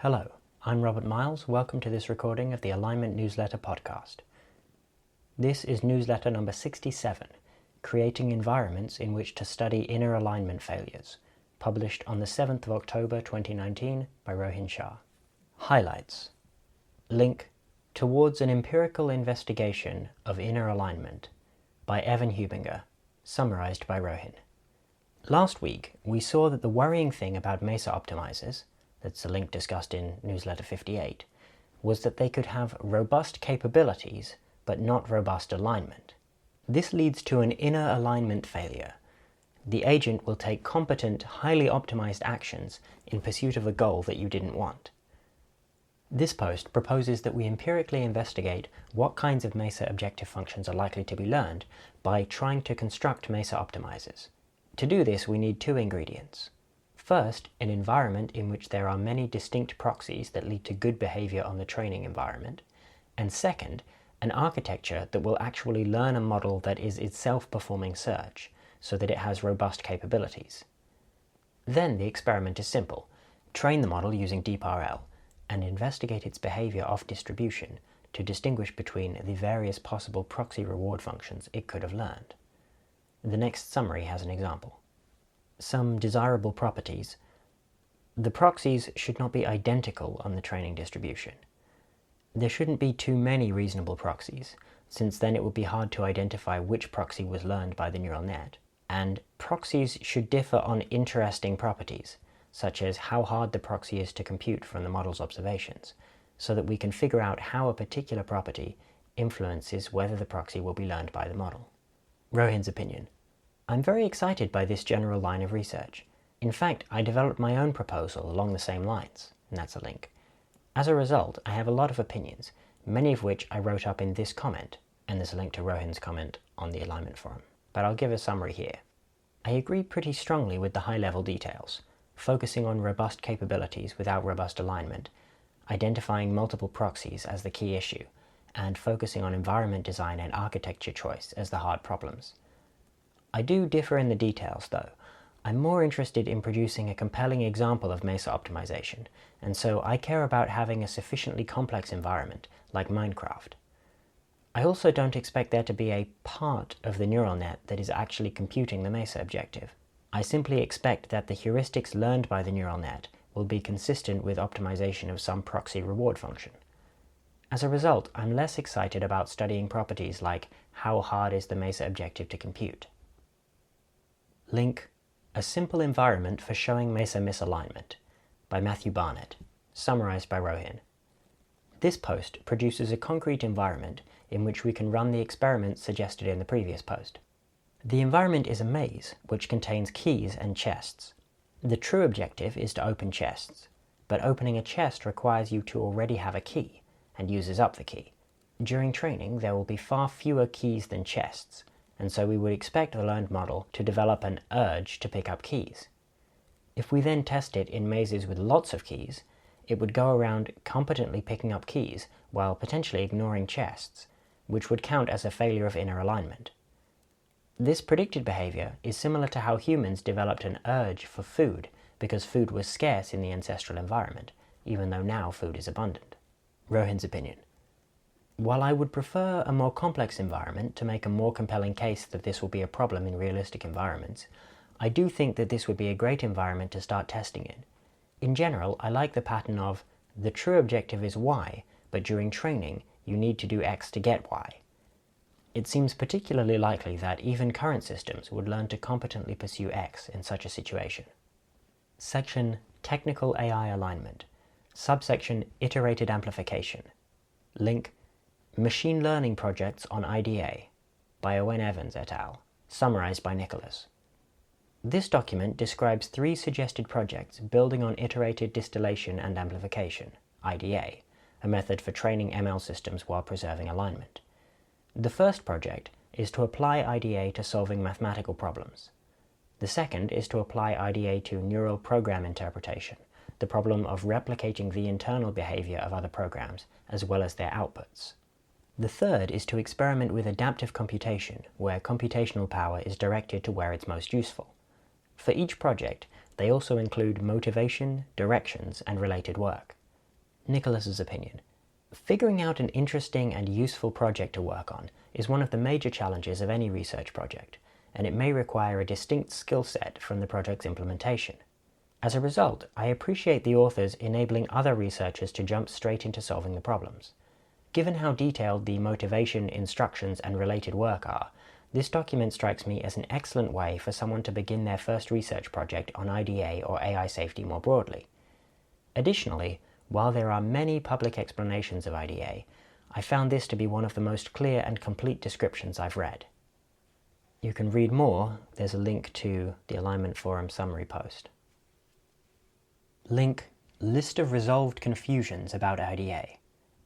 Hello, I'm Robert Miles. Welcome to this recording of the Alignment Newsletter podcast. This is newsletter number 67, Creating Environments in Which to Study Inner Alignment Failures, published on the 7th of October 2019 by Rohin Shah. Highlights. Link Towards an Empirical Investigation of Inner Alignment by Evan Hubinger, summarized by Rohin. Last week, we saw that the worrying thing about MESA optimizers, that's a link discussed in newsletter 58, was that they could have robust capabilities, but not robust alignment. This leads to an inner alignment failure. The agent will take competent, highly optimized actions in pursuit of a goal that you didn't want. This post proposes that we empirically investigate what kinds of MESA objective functions are likely to be learned by trying to construct MESA optimizers. To do this, we need two ingredients. First, an environment in which there are many distinct proxies that lead to good behavior on the training environment. And second, an architecture that will actually learn a model that is itself performing search, so that it has robust capabilities. Then the experiment is simple. Train the model using DeepRL and investigate its behavior off distribution to distinguish between the various possible proxy reward functions it could have learned. The next summary has an example. Some desirable properties. The proxies should not be identical on the training distribution. There shouldn't be too many reasonable proxies, since then it would be hard to identify which proxy was learned by the neural net. And proxies should differ on interesting properties, such as how hard the proxy is to compute from the model's observations, so that we can figure out how a particular property influences whether the proxy will be learned by the model. Rohin's opinion. I'm very excited by this general line of research. In fact, I developed my own proposal along the same lines, and that's a link. As a result, I have a lot of opinions, many of which I wrote up in this comment, and there's a link to Rohin's comment on the alignment forum. But I'll give a summary here. I agree pretty strongly with the high-level details, focusing on robust capabilities without robust alignment, identifying multiple proxies as the key issue, and focusing on environment design and architecture choice as the hard problems. I do differ in the details, though. I'm more interested in producing a compelling example of MESA optimization, and so I care about having a sufficiently complex environment, like Minecraft. I also don't expect there to be a part of the neural net that is actually computing the MESA objective. I simply expect that the heuristics learned by the neural net will be consistent with optimization of some proxy reward function. As a result, I'm less excited about studying properties like how hard is the MESA objective to compute. Link A Simple Environment for Showing MESA Misalignment by Matthew Barnett, summarized by Rohin. This post produces a concrete environment in which we can run the experiment suggested in the previous post. The environment is a maze which contains keys and chests. The true objective is to open chests, but opening a chest requires you to already have a key and uses up the key. During training, there will be far fewer keys than chests, and so we would expect the learned model to develop an urge to pick up keys. If we then test it in mazes with lots of keys, it would go around competently picking up keys while potentially ignoring chests, which would count as a failure of inner alignment. This predicted behavior is similar to how humans developed an urge for food because food was scarce in the ancestral environment, even though now food is abundant. Rohin's opinion. While I would prefer a more complex environment to make a more compelling case that this will be a problem in realistic environments, I do think that this would be a great environment to start testing in. In general, I like the pattern of the true objective is Y, but during training you need to do X to get Y. It seems particularly likely that even current systems would learn to competently pursue X in such a situation. Section Technical AI Alignment. Subsection Iterated Amplification. Link Machine Learning Projects on IDA by Owen Evans et al., summarized by Nicholas. This document describes 3 suggested projects building on iterated distillation and amplification, IDA, a method for training ML systems while preserving alignment. The first project is to apply IDA to solving mathematical problems. The second is to apply IDA to neural program interpretation, the problem of replicating the internal behavior of other programs as well as their outputs. The third is to experiment with adaptive computation, where computational power is directed to where it's most useful. For each project, they also include motivation, directions, and related work. Nicholas's opinion. Figuring out an interesting and useful project to work on is one of the major challenges of any research project, and it may require a distinct skill set from the project's implementation. As a result, I appreciate the authors enabling other researchers to jump straight into solving the problems. Given how detailed the motivation, instructions, and related work are, this document strikes me as an excellent way for someone to begin their first research project on IDA or AI safety more broadly. Additionally, while there are many public explanations of IDA, I found this to be one of the most clear and complete descriptions I've read. You can read more. There's a link to the Alignment Forum summary post. Link, List of Resolved Confusions about IDA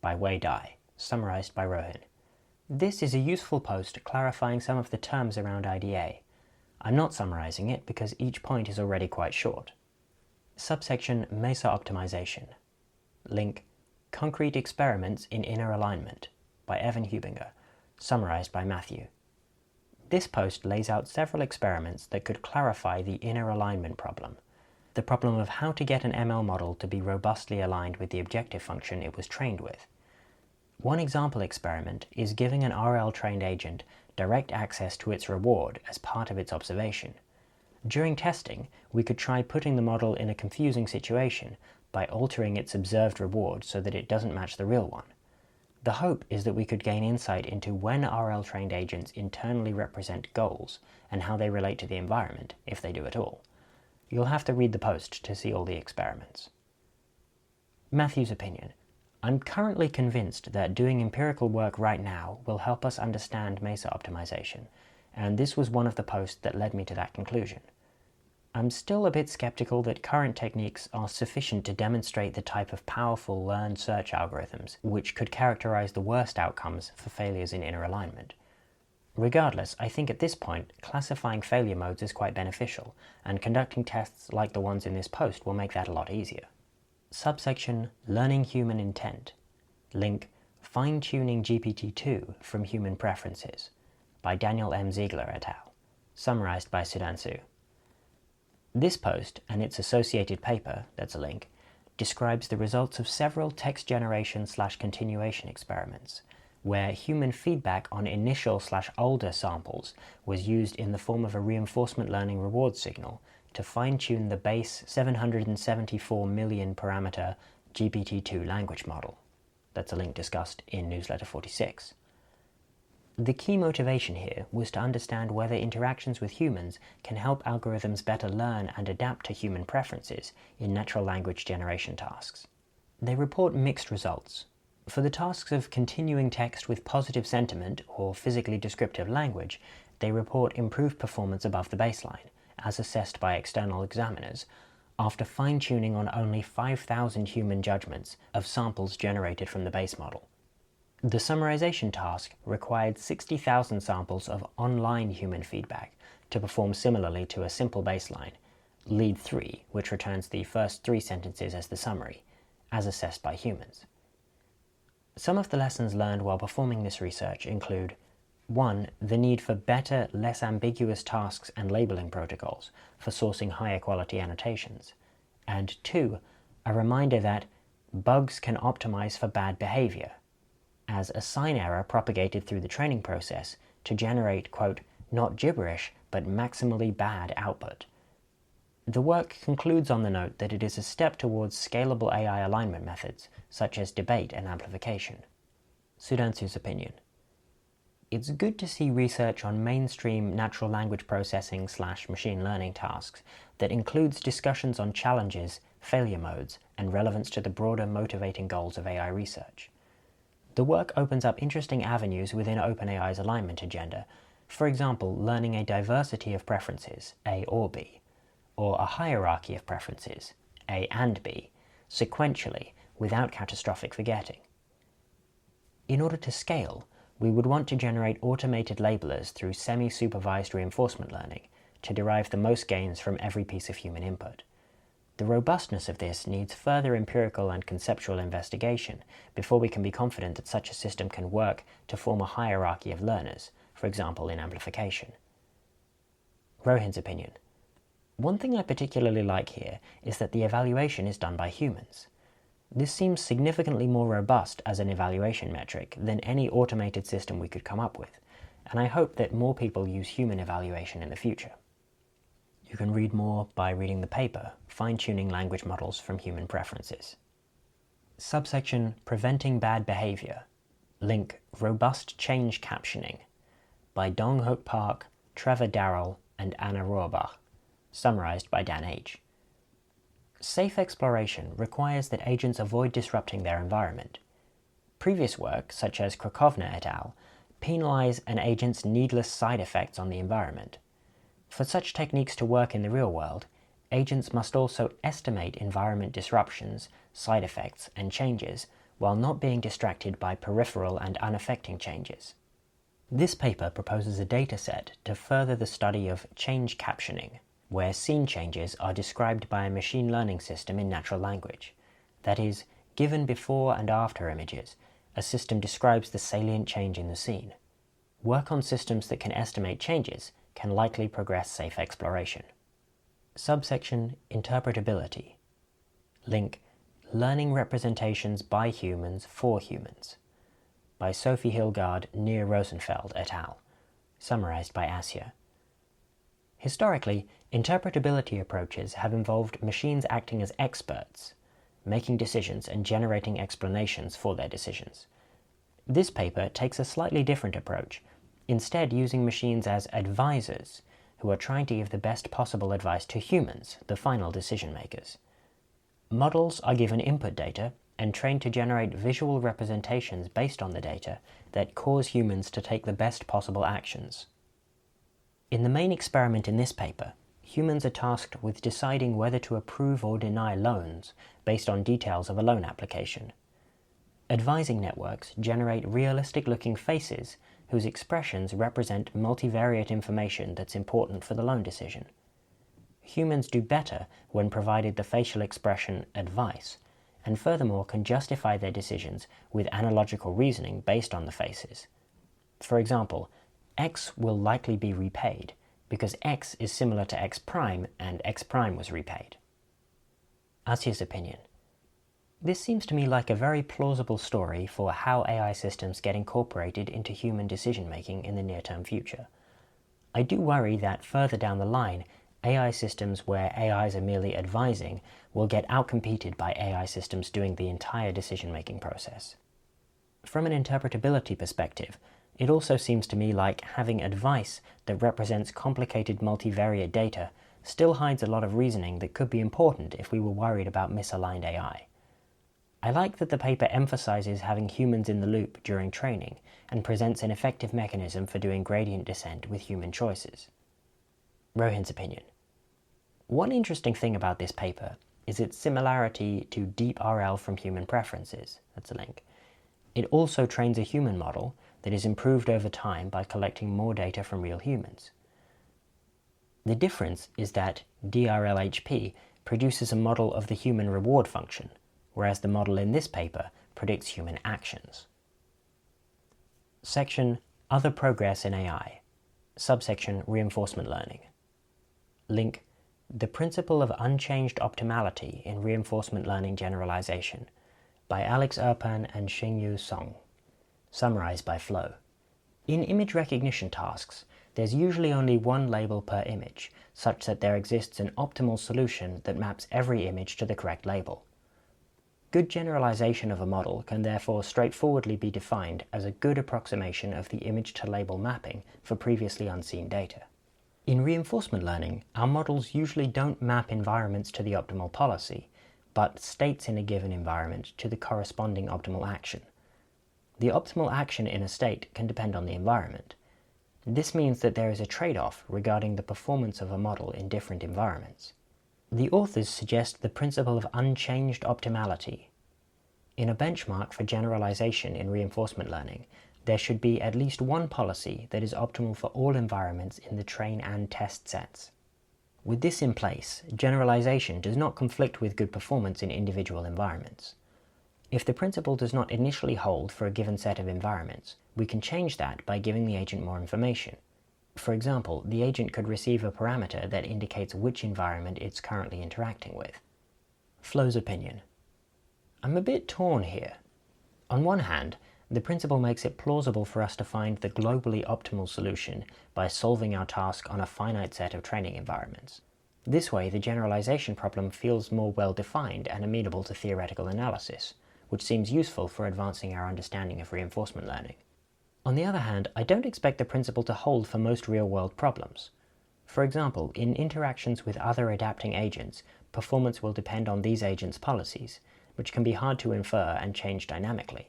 by Wei Dai, summarized by Rohin. This is a useful post clarifying some of the terms around IDA. I'm not summarizing it because each point is already quite short. Subsection MESA Optimization. Link, Concrete Experiments in Inner Alignment by Evan Hubinger, summarized by Matthew. This post lays out several experiments that could clarify the inner alignment problem, the problem of how to get an ML model to be robustly aligned with the objective function it was trained with. One example experiment is giving an RL-trained agent direct access to its reward as part of its observation. During testing, we could try putting the model in a confusing situation by altering its observed reward so that it doesn't match the real one. The hope is that we could gain insight into when RL-trained agents internally represent goals and how they relate to the environment, if they do at all. You'll have to read the post to see all the experiments. Matthew's opinion. I'm currently convinced that doing empirical work right now will help us understand MESA optimization, and this was one of the posts that led me to that conclusion. I'm still a bit skeptical that current techniques are sufficient to demonstrate the type of powerful learned search algorithms which could characterize the worst outcomes for failures in inner alignment. Regardless, I think at this point, classifying failure modes is quite beneficial, and conducting tests like the ones in this post will make that a lot easier. Subsection Learning Human Intent. Link, Fine-Tuning GPT-2 from Human Preferences by Daniel M. Ziegler et al., summarized by Sudhanshu. This post, and its associated paper, that's a link, describes the results of several text generation/continuation experiments, where human feedback on initial/older samples was used in the form of a reinforcement learning reward signal to fine-tune the base 774 million parameter GPT-2 language model. That's a link discussed in Newsletter 46. The key motivation here was to understand whether interactions with humans can help algorithms better learn and adapt to human preferences in natural language generation tasks. They report mixed results. For the tasks of continuing text with positive sentiment or physically descriptive language, they report improved performance above the baseline, as assessed by external examiners, after fine-tuning on only 5,000 human judgments of samples generated from the base model. The summarization task required 60,000 samples of online human feedback to perform similarly to a simple baseline, lead 3, which returns the first 3 sentences as the summary, as assessed by humans. Some of the lessons learned while performing this research include 1. The need for better, less ambiguous tasks and labeling protocols for sourcing higher quality annotations, and 2. A reminder that bugs can optimize for bad behavior, as a sign error propagated through the training process to generate, quote, not gibberish, but maximally bad output. The work concludes on the note that it is a step towards scalable AI alignment methods, such as debate and amplification. Sudhanshu's opinion. It's good to see research on mainstream natural language processing/machine learning tasks that includes discussions on challenges, failure modes, and relevance to the broader motivating goals of AI research. The work opens up interesting avenues within OpenAI's alignment agenda, for example, learning a diversity of preferences, A or B, or a hierarchy of preferences, A and B, sequentially, without catastrophic forgetting. In order to scale, we would want to generate automated labelers through semi-supervised reinforcement learning to derive the most gains from every piece of human input. The robustness of this needs further empirical and conceptual investigation before we can be confident that such a system can work to form a hierarchy of learners, for example in amplification. Rohin's opinion. One thing I particularly like here is that the evaluation is done by humans. This seems significantly more robust as an evaluation metric than any automated system we could come up with, and I hope that more people use human evaluation in the future. You can read more by reading the paper, Fine-Tuning Language Models from Human Preferences. Subsection Preventing Bad Behavior. Link Robust Change Captioning by Dong-Hook Park, Trevor Darrell, and Anna Rohrbach, summarized by Dan H. Safe exploration requires that agents avoid disrupting their environment. Previous work, such as Krakovna et al., penalize an agent's needless side effects on the environment. For such techniques to work in the real world, agents must also estimate environment disruptions, side effects, and changes while not being distracted by peripheral and unaffecting changes. This paper proposes a dataset to further the study of change captioning, where scene changes are described by a machine learning system in natural language. That is, given before and after images, a system describes the salient change in the scene. Work on systems that can estimate changes can likely progress safe exploration. Subsection Interpretability. Link Learning Representations by Humans for Humans by Sophie Hilgard, Nir Rosenfeld et al., summarized by Asya. Historically, interpretability approaches have involved machines acting as experts, making decisions and generating explanations for their decisions. This paper takes a slightly different approach, instead using machines as advisors who are trying to give the best possible advice to humans, the final decision makers. Models are given input data and trained to generate visual representations based on the data that cause humans to take the best possible actions. In the main experiment in this paper, humans are tasked with deciding whether to approve or deny loans based on details of a loan application. Advising networks generate realistic-looking faces whose expressions represent multivariate information that's important for the loan decision. Humans do better when provided the facial expression advice, and furthermore can justify their decisions with analogical reasoning based on the faces. For example, X will likely be repaid because X is similar to X prime and X prime was repaid. Asya's opinion. This seems to me like a very plausible story for how AI systems get incorporated into human decision-making in the near-term future. I do worry that further down the line, AI systems where AIs are merely advising will get outcompeted by AI systems doing the entire decision-making process. From an interpretability perspective, it also seems to me like having advice that represents complicated multivariate data still hides a lot of reasoning that could be important if we were worried about misaligned AI. I like that the paper emphasizes having humans in the loop during training and presents an effective mechanism for doing gradient descent with human choices. Rohin's opinion. One interesting thing about this paper is its similarity to DeepRL from Human Preferences. That's a link. It also trains a human model that is improved over time by collecting more data from real humans. The difference is that DRLHP produces a model of the human reward function, whereas the model in this paper predicts human actions. Section Other Progress in AI. Subsection Reinforcement Learning. Link The Principle of Unchanged Optimality in Reinforcement Learning Generalization by Alex Erpan and Xingyu Song, summarized by Flow. In image recognition tasks, there's usually only one label per image, such that there exists an optimal solution that maps every image to the correct label. Good generalization of a model can therefore straightforwardly be defined as a good approximation of the image-to-label mapping for previously unseen data. In reinforcement learning, our models usually don't map environments to the optimal policy, but states in a given environment to the corresponding optimal action. The optimal action in a state can depend on the environment. This means that there is a trade-off regarding the performance of a model in different environments. The authors suggest the principle of unchanged optimality. In a benchmark for generalization in reinforcement learning, there should be at least one policy that is optimal for all environments in the train and test sets. With this in place, generalization does not conflict with good performance in individual environments. If the principle does not initially hold for a given set of environments, we can change that by giving the agent more information. For example, the agent could receive a parameter that indicates which environment it's currently interacting with. Flow's opinion. I'm a bit torn here. On one hand, the principle makes it plausible for us to find the globally optimal solution by solving our task on a finite set of training environments. This way, the generalization problem feels more well-defined and amenable to theoretical analysis, which seems useful for advancing our understanding of reinforcement learning. On the other hand, I don't expect the principle to hold for most real-world problems. For example, in interactions with other adapting agents, performance will depend on these agents' policies, which can be hard to infer and change dynamically.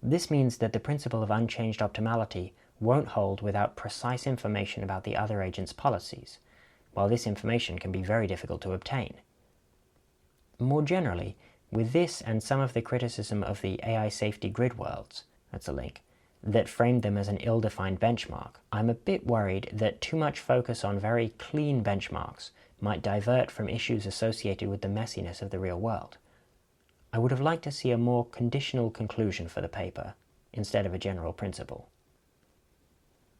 This means that the principle of unchanged optimality won't hold without precise information about the other agent's policies, while this information can be very difficult to obtain. More generally, with this and some of the criticism of the AI safety grid worlds, that's a link, that framed them as an ill-defined benchmark, I'm a bit worried that too much focus on very clean benchmarks might divert from issues associated with the messiness of the real world. I would have liked to see a more conditional conclusion for the paper, instead of a general principle.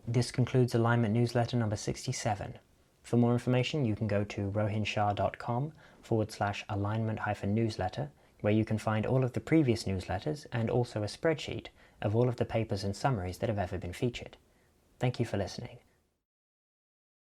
This concludes Alignment Newsletter number 67. For more information, you can go to rohinshah.com/alignment-newsletter, where you can find all of the previous newsletters and also a spreadsheet of all of the papers and summaries that have ever been featured. Thank you for listening.